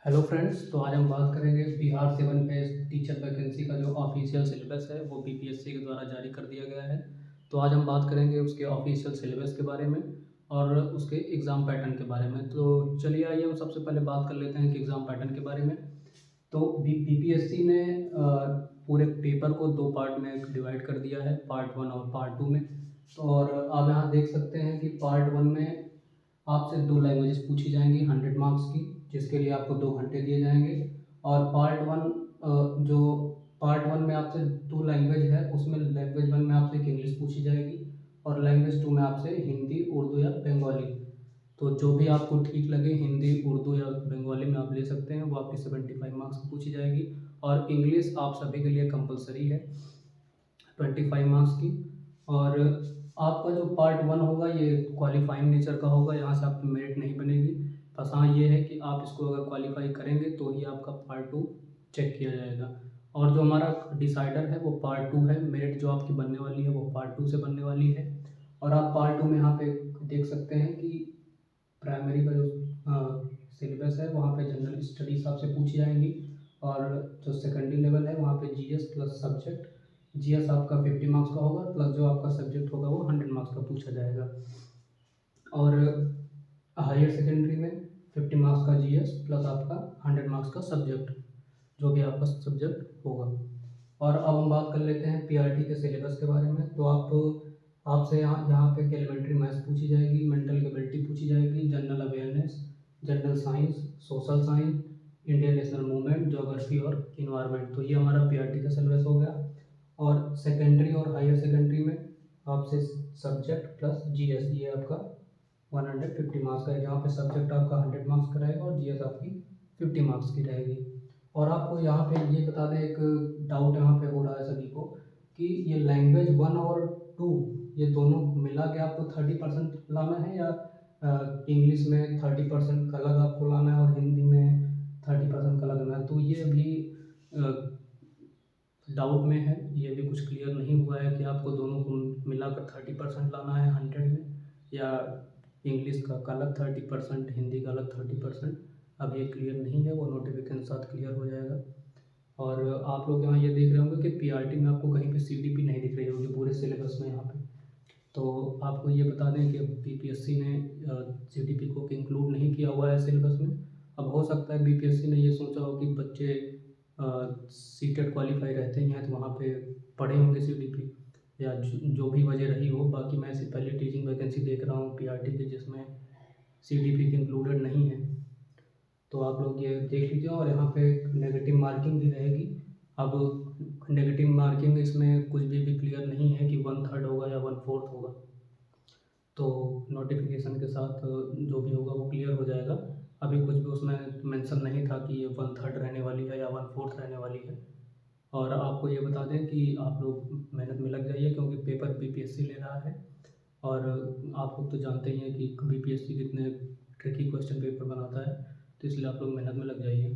Hello friends, तो आज हम बात करेंगे बिहार 7 फेज टीचर वैकेंसी का जो ऑफिशियल सिलेबस है वो बीपीएससी के द्वारा जारी कर दिया गया है। तो आज हम बात करेंगे उसके ऑफिशियल सिलेबस के बारे में और उसके एग्ज़ाम पैटर्न के बारे में। तो चलिए आइए हम सबसे पहले बात कर लेते हैं कि एग्ज़ाम पैटर्न के बारे में। तो बीपीएससी ने पूरे पेपर को दो पार्ट में डिवाइड कर दिया है, पार्ट 1 और पार्ट 2 में। तो और आप यहाँ देख सकते हैं कि पार्ट 1 में आपसे दो लैंग्वेजेस पूछी जाएंगी 100 मार्क्स की, जिसके लिए आपको 2 घंटे दिए जाएंगे। और जो पार्ट वन में आपसे दो लैंग्वेज है, उसमें लैंग्वेज वन में आपसे एक इंग्लिश पूछी जाएगी और लैंग्वेज टू में आपसे हिंदी, उर्दू या बंगाली। तो जो भी आपको ठीक लगे, हिंदी, उर्दू या बंगाली में आप ले सकते हैं, वो आपकी 75 मार्क्स की पूछी जाएगी। और इंग्लिश आप सभी के लिए कंपलसरी है 25 मार्क्स की। और आपका जो पार्ट 1 होगा ये क्वालिफाइंग नेचर का होगा, यहाँ से आपकी मेरिट नहीं बनेगी। बस हाँ ये है कि आप इसको अगर क्वालिफाई करेंगे तो ही आपका पार्ट 2 चेक किया जाएगा। और जो हमारा डिसाइडर है वो पार्ट 2 है, मेरिट जो आपकी बनने वाली है वो पार्ट 2 से बनने वाली है। और आप पार्ट 2 में यहाँ पे देख सकते हैं कि प्राइमरी का जो सिलेबस है वहाँ पे जनरल स्टडीज आपसे पूछी जाएंगी। और जो सेकेंडरी लेवल है वहाँ पे जीएस प्लस सब्जेक्ट, जीएस आपका 50 मार्क्स का होगा, प्लस जो आपका सब्जेक्ट होगा वो 100 मार्क्स का पूछा जाएगा। और हायर सेकेंडरी में 50 मार्क्स का जीएस प्लस आपका 100 मार्क्स का सब्जेक्ट, जो भी आपका सब्जेक्ट होगा। और अब हम बात कर लेते हैं पीआरटी के सिलेबस के बारे में। तो आपसे यहाँ पे एलिमेंट्री मैथ्स पूछी जाएगी, मेंटल एबिलिटी पूछी जाएगी, general awareness, general science, social science, Indian national movement, geography और इन्वायरमेंट। तो ये हमारा पीआरटी का सिलेबस हो गया। और सेकेंडरी और हायर सेकेंडरी में आपसे सब्जेक्ट प्लस जीएस, ये आपका 150 मार्क्स का है, जहाँ पे सब्जेक्ट आपका 100 मार्क्स का रहेगा और जीएस आपकी 50 मार्क्स की रहेगी। और आपको यहाँ पे ये बता दें, एक डाउट यहाँ पे हो रहा है सभी को कि ये लैंग्वेज 1 और 2 ये दोनों मिला के आपको 30% लाना है, या इंग्लिश में 30% का अलग आपको लाना है और हिंदी में 30% का अलग लाना है। तो ये भी डाउट में है, ये भी कुछ क्लियर नहीं हुआ है कि आपको दोनों को मिलाकर 30% लाना है 100 में, या इंग्लिश का अलग 30%, हिंदी का अलग 30%। अब ये क्लियर नहीं है, वो नोटिफिकेशन साथ क्लियर हो जाएगा। और आप लोग यहाँ ये देख रहे होंगे कि पीआरटी में आपको कहीं पे सीडीपी नहीं दिख रही होगी पूरे सिलेबस में यहाँ पे। तो आपको ये बता दें कि बीपीएससी ने सीडीपी को इंक्लूड नहीं किया हुआ है सिलेबस में। अब हो सकता है बीपीएससी ने ये सोचा हो कि बच्चे सीटेट क्वालिफाई रहते ही हैं तो वहाँ पे पढ़े होंगे सीडीपी, या जो भी वजह रही हो। बाकी मैं इससे पहले टीचिंग वैकेंसी देख रहा हूँ पीआरटी की जिसमें सीडीपी इंक्लूडेड नहीं है। तो आप लोग ये देख लीजिए। और यहाँ पे नेगेटिव मार्किंग भी रहेगी। अब नेगेटिव मार्किंग इसमें कुछ भी क्लियर नहीं है कि 1/3 होगा या 1/4 होगा। तो नोटिफिकेशन के साथ जो भी होगा वो क्लियर हो जाएगा। अभी कुछ भी उसमें मेंशन नहीं था कि ये 1/3 रहने वाली है या 1/4 रहने वाली है। और आपको ये बता दें कि आप लोग मेहनत में लग जाइए, क्योंकि पेपर बीपीएससी ले रहा है। और आप लोग तो जानते ही हैं कि बीपीएससी कितने ट्रिकी क्वेश्चन पेपर बनाता है, तो इसलिए आप लोग मेहनत में लग जाइए।